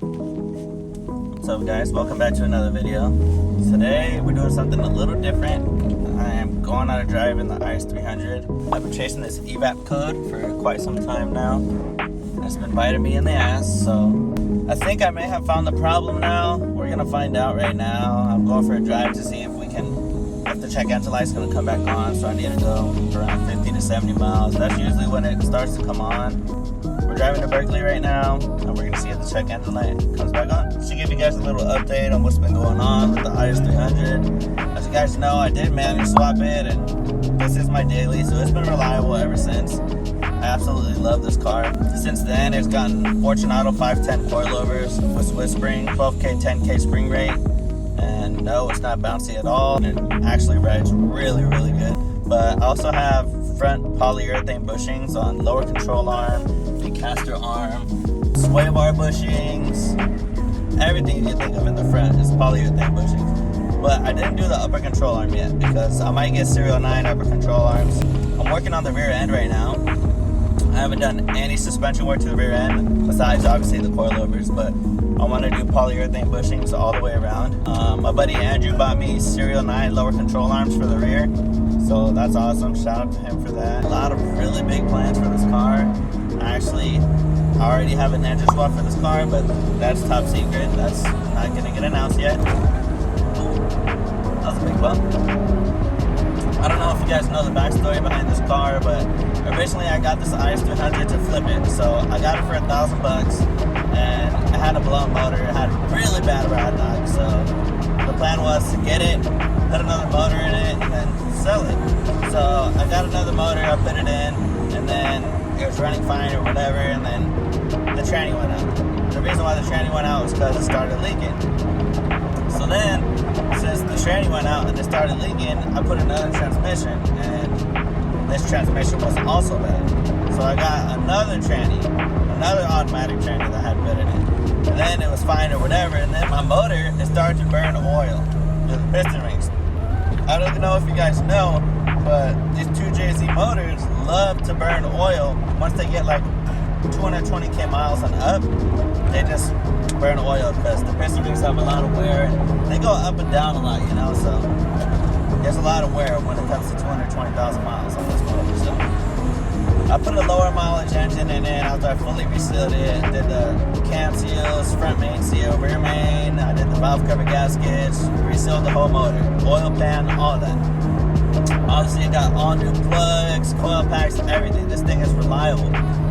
What's up guys, welcome back to another video. Today we're doing something a little different. I am going on a drive in the IS300. I've been chasing this EVAP code for quite some time now. It's been biting me in the ass, so I think I may have found the problem now. We're gonna find out right now. I'm going for a drive to see if the check engine light's gonna come back on, so I need to go around 50 to 70 miles. That's usually when it starts to come on. We're driving to Berkeley right now, and we're gonna see if the check engine light comes back on. Just to give you guys a little update on what's been going on with the IS300. As you guys know, I did manually swap it, and this is my daily, so it's been reliable ever since. I absolutely love this car. Since then, it's gotten Fortunato 510 coilovers with Swiss spring, 12K, 10K spring rate. And no, it's not bouncy at all. It actually rides really, really good. But I also have front polyurethane bushings on lower control arm, the caster arm, sway bar bushings, everything you think of in the front is polyurethane bushings. But I didn't do the upper control arm yet because I might get serial 9 upper control arms. I'm working on the rear end right now. I haven't done any suspension work to the rear end besides obviously the coilovers, but I want to do polyurethane bushings all the way around. My buddy Andrew bought me serial 9 lower control arms for the rear, so that's awesome. Shout out to him for that. A lot of really big plans for this car. I already have an engine swap for this car, but that's top secret. That's not gonna get announced yet. That was a big bump. I don't know if you guys know the backstory behind this car, but originally I got this IS300 to flip it. So I got it for $1,000 and it had a blown motor. It had really bad ride knock. So the plan was to get it, put another motor in it, and then sell it. So I got another motor, I put it in, and then it was running fine or whatever, and then the tranny went out. The reason why the tranny went out was because it started leaking. So then, since the tranny went out and it started leaking, I put another transmission, and this transmission was also bad. So I got another tranny, another automatic tranny that had put in it. And then it was fine or whatever, and then my motor, it started to burn oil with the piston rings. I don't know if you guys know, but these two JZ motors love to burn oil. Once they get like 220k miles and up, they just burn oil because the piston rings have a lot of wear and they go up and down a lot, you know, so there's a lot of wear when it comes to 220,000 miles on this motor. So I put a lower mileage engine in it after I fully resealed it. Did the cam seals, front main seal, rear main. I did the valve cover gaskets, resealed the whole motor, oil pan, all that. Obviously, it got all new plugs, coil packs, everything. This thing is reliable.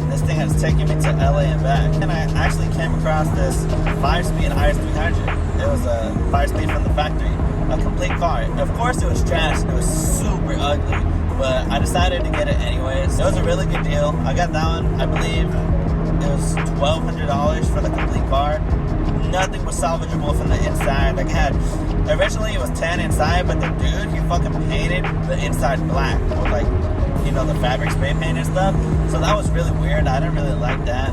This thing has taken me to LA and back. And I actually came across this 5-speed IS300. It was a 5-speed from the factory, a complete car. Of course, it was trash. It was super ugly, but I decided to get it anyways. It was a really good deal. I got that one, I believe it was $1,200 for the complete car. Nothing was salvageable from the inside. Like, originally it was tan inside, but the dude, he fucking painted the inside black with, like, you know, the fabric spray paint and stuff. So that was really weird. I didn't really like that.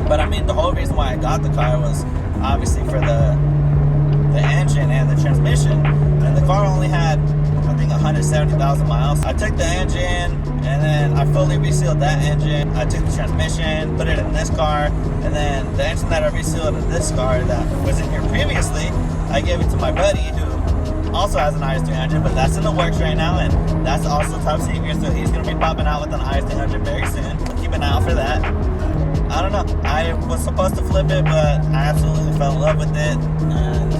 But I mean, the whole reason why I got the car was obviously for the engine and the transmission. And the car only had, I think, 170,000 miles. I took the engine and then I fully resealed that engine. I took the transmission, put it in this car, and then the engine that I resealed in this car that was in here previously, I gave it to my buddy who also has an IS300, but that's in the works right now, and that's also top secret, so he's going to be popping out with an IS300 very soon. Keep an eye out for that. I don't know, I was supposed to flip it, but I absolutely fell in love with it, and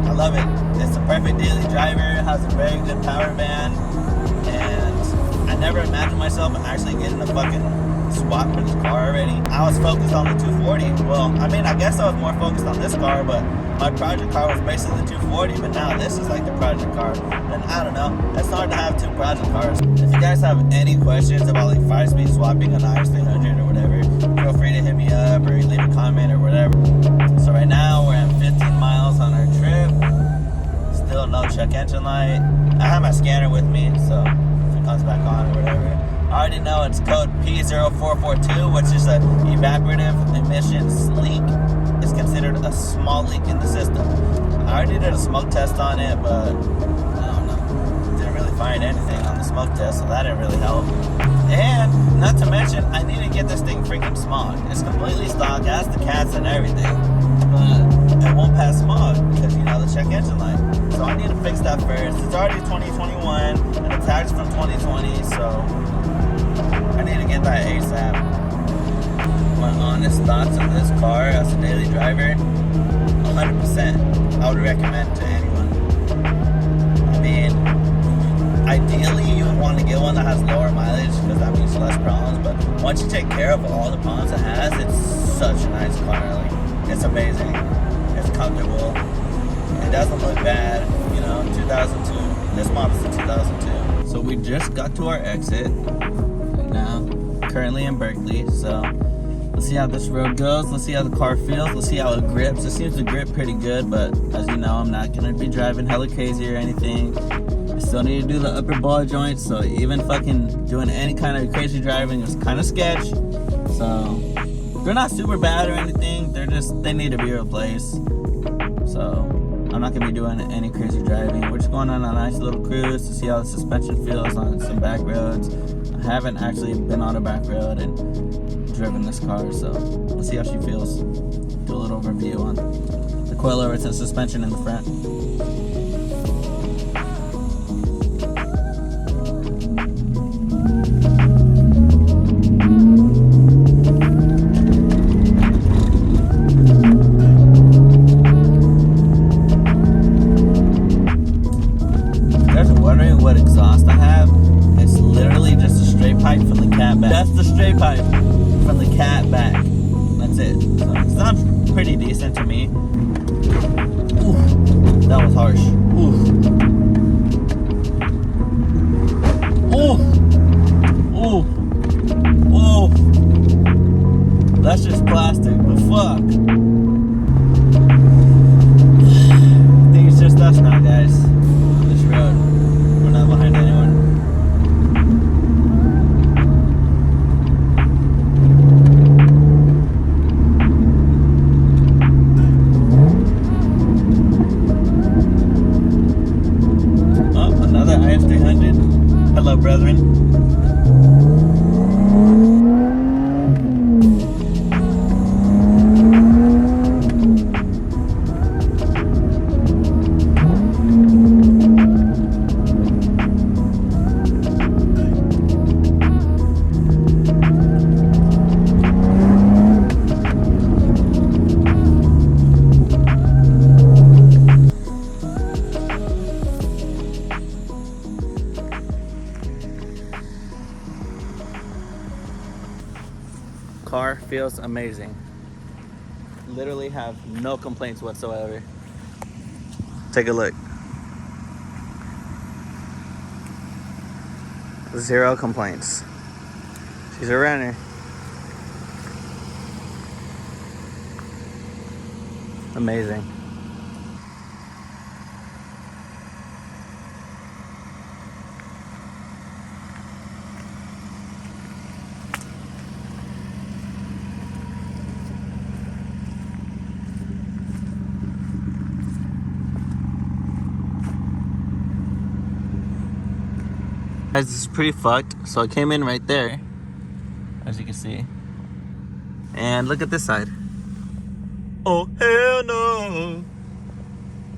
I love it. It's a perfect daily driver, it has a very good power band, and I never imagined myself actually getting a fucking swap for this car already. I was focused on the 240. Well, I mean, I guess I was more focused on this car, but my project car was basically the 240, but now this is like the project car. And I don't know, it's hard to have two project cars. If you guys have any questions about like 5-speed swapping on IS300 or whatever, feel free to hit me up or leave a comment or whatever. So right now we're at 15 miles on our trip. Still no check engine light. I have my scanner with me, so if it comes back on or whatever. I already know it's code P0442, which is an evaporative emissions leak. It's considered a small leak in the system. I already did a smoke test on it, but I don't know. Didn't really really find anything on the smoke test, so that didn't really help. And not to mention, I need to get this thing freaking smog. It's completely stock, has the cats and everything, but it won't pass smog because, you know, the check engine light. So I need to fix that first. It's already 2021 and the tag's from 2020, so I need to get that ASAP. My honest thoughts on this car as a daily driver, 100%. I would recommend to anyone. I mean, ideally you would want to get one that has lower mileage because that means less problems, but once you take care of all the problems it has, it's such a nice car. Like, it's amazing. It's comfortable. It doesn't look bad. You know, 2002. This model's a 2002. So we just got to our exit right now. Currently in Berkeley, so let's see how this road goes. Let's see how the car feels. Let's see how it grips. It seems to grip pretty good, but as you know, I'm not gonna be driving hella crazy or anything. I still need to do the upper ball joints, so even fucking doing any kind of crazy driving is kind of sketch. So they're not super bad or anything. They need to be replaced. So I'm not gonna be doing any crazy driving. We're just going on a nice little cruise to see how the suspension feels on some back roads. I haven't actually been on a back road and driven this car, so let's see how she feels. Do a little review on the coilovers and suspension in the front. Pretty decent to me. Ooh, that was harsh. Ooh. Ooh. Ooh. Ooh. That's just plastic, but fuck. I think it's just us now, guys. On this road. We're not behind anyone. Hello, brethren. Car feels amazing. Literally have no complaints whatsoever. Take a look. 0 complaints. She's a runner. Amazing. Guys, this is pretty fucked. So I came in right there, as you can see. And look at this side. Oh, hell no.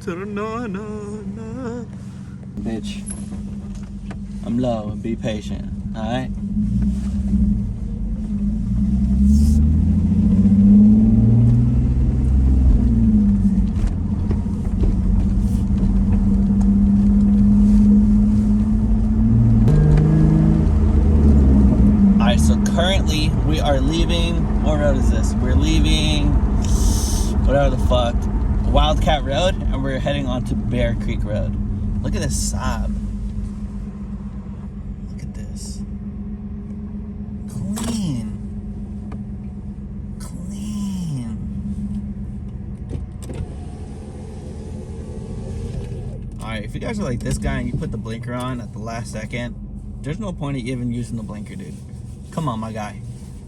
To the no, no, no. Bitch, I'm low and be patient, alright? So currently we are leaving, what road is this? We're leaving, whatever the fuck, Wildcat Road, and we're heading on to Bear Creek Road. Look at this Saab. Look at this. Clean. Clean. Alright, if you guys are like this guy and you put the blinker on at the last second, there's no point in even using the blinker, dude. Come on, my guy.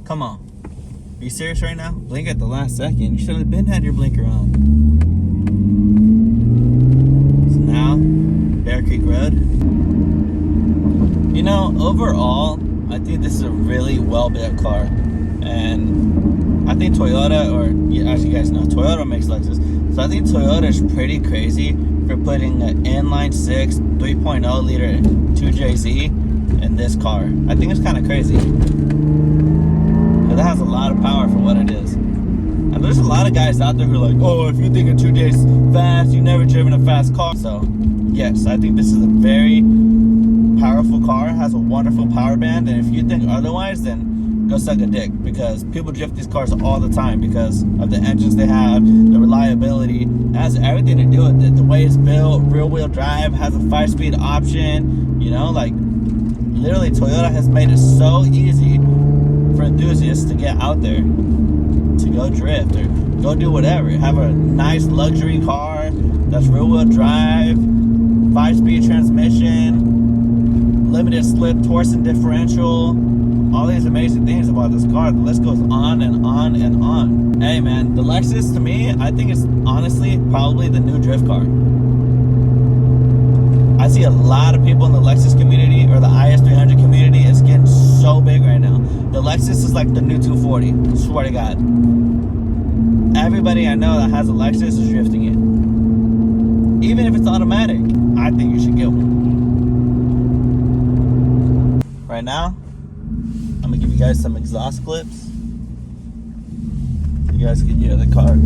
Come on. Are you serious right now? Blink at the last second. You should have been had your blinker on. So now, Bear Creek Road. You know, overall, I think this is a really well-built car. And I think Toyota, or as you guys know, Toyota makes Lexus. So I think Toyota is pretty crazy for putting an inline 6 3.0 liter 2JZ in this car. I think it's kind of crazy. Because it has a lot of power for what it is. And there's a lot of guys out there who are like, oh, if you think a 2J is fast, you've never driven a fast car. So, yes, I think this is a very powerful car. It has a wonderful power band. And if you think otherwise, then go suck a dick. Because people drift these cars all the time because of the engines they have, the reliability. It has everything to do with it. The way it's built, rear-wheel drive, has a 5-speed option. You know, like, literally, Toyota has made it so easy for enthusiasts to get out there, to go drift or go do whatever. Have a nice luxury car that's rear-wheel drive, 5-speed transmission, limited slip torsion differential, all these amazing things about this car. The list goes on and on and on. Hey man, the Lexus, to me, I think it's honestly probably the new drift car. I see a lot of people in the Lexus community or the IS300 community. It's getting so big right now. The Lexus is like the new 240. I swear to God. Everybody I know that has a Lexus is drifting it. Even if it's automatic, I think you should get one. Right now, I'm gonna give you guys some exhaust clips. You guys can hear the car.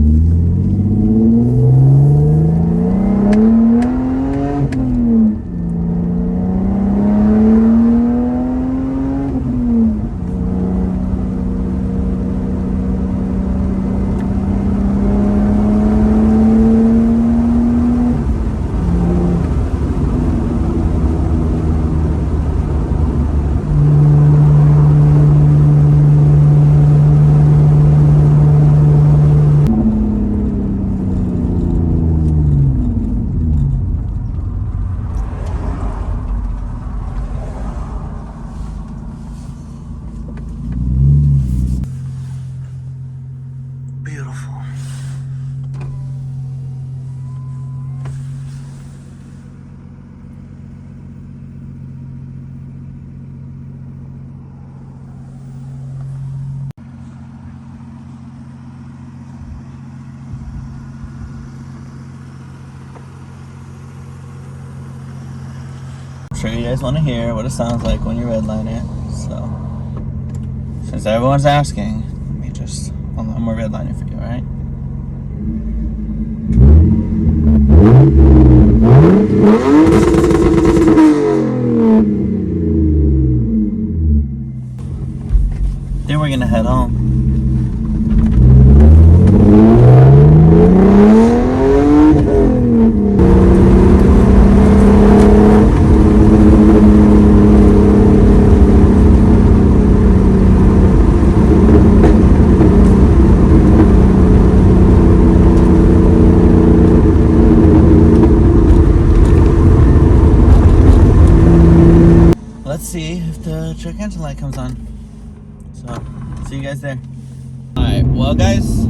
I'm sure you guys want to hear what it sounds like when you redline it. So, since everyone's asking, let me just, I'm gonna redline it for you, alright? Then we're gonna head home. Let's see if the check engine light comes on. So, see you guys there. Alright, well guys,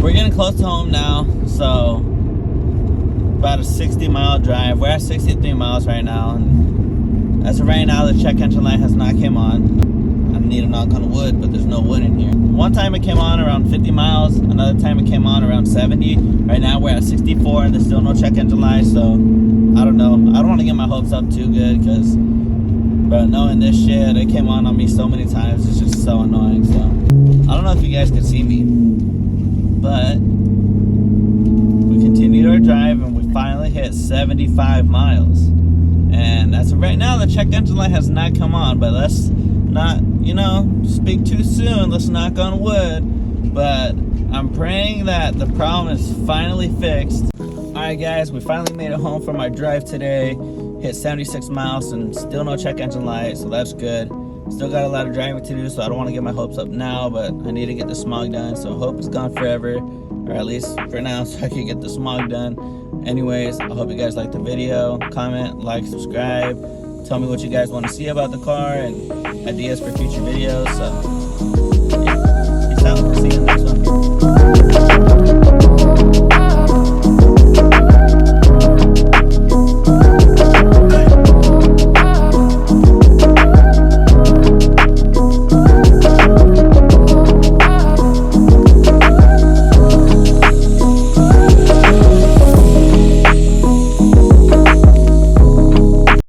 we're getting close to home now. So, about a 60-mile drive. We're at 63 miles right now. And as of right now, the check engine light has not came on. I need a knock on wood, but there's no wood in here. One time it came on around 50 miles. Another time it came on around 70. Right now we're at 64 and there's still no check engine light. So, I don't know. I don't want to get my hopes up too good because... But knowing this shit, it came on me so many times, it's just so annoying. So, I don't know if you guys can see me, but we continued our drive and we finally hit 75 miles. And as of right now, the check engine light has not come on, but let's not, you know, speak too soon. Let's knock on wood. But I'm praying that the problem is finally fixed. Alright guys, we finally made it home from our drive today. Hit 76 miles and still no check engine light, so that's good. Still got a lot of driving to do, so I don't want to get my hopes up now, but I need to get the smog done, so I hope it's gone forever, or at least for now, so I can get the smog done. Anyways, I hope you guys liked the video. Comment, like, subscribe. Tell me what you guys want to see about the car and ideas for future videos. So